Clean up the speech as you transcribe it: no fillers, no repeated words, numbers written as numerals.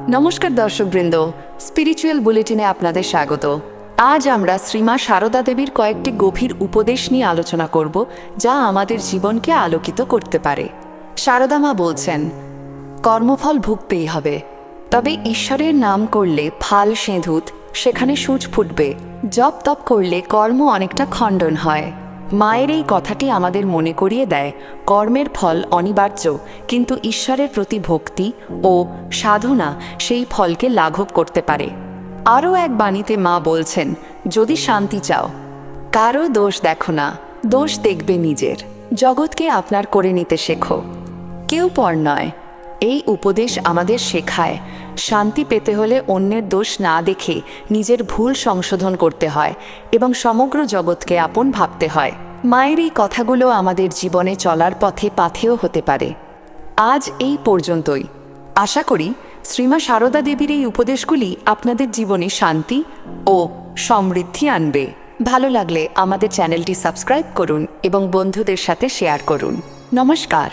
নমস্কার দর্শকবৃন্দ, স্পিরিচুয়াল বুলেটিনে আপনাদের স্বাগত। আজ আমরা শ্রীমা সারদা দেবীর কয়েকটি গভীর উপদেশ নিয়ে আলোচনা করব, যা আমাদের জীবনকে আলোকিত করতে পারে। সারদা মা বলছেন, কর্মফল ভুগতেই হবে, তবে ঈশ্বরের নাম করলে ফাল সেঁধুত, সেখানে সূর্য ফুটবে। জপ তপ করলে কর্ম অনেকটা খণ্ডন হয়। মায়ের এই কথাটি আমাদের মনে করিয়ে দেয়, কর্মের ফল অনিবার্য, কিন্তু ঈশ্বরের প্রতি ভক্তি ও সাধনা সেই ফলকে লাঘব করতে পারে। আরও এক বাণীতে মা বলছেন, যদি শান্তি চাও, কারো দোষ দেখো না, দোষ দেখবে নিজের। জগৎকে আপনার করে নিতে শেখো, কেউ পর নয়। এই উপদেশ আমাদের শেখায়, শান্তি পেতে হলে অন্যের দোষ না দেখে নিজের ভুল সংশোধন করতে হয় এবং সমগ্র জগৎকে আপন ভাবতে হয়। মায়ের এই কথাগুলো আমাদের জীবনে চলার পথে পাথেয় হতে পারে। আজ এই পর্যন্তই। আশা করি শ্রীমা সারদা দেবীর এই উপদেশগুলি আপনাদের জীবনে শান্তি ও সমৃদ্ধি আনবে। ভালো লাগলে আমাদের চ্যানেলটি সাবস্ক্রাইব করুন এবং বন্ধুদের সাথে শেয়ার করুন। নমস্কার।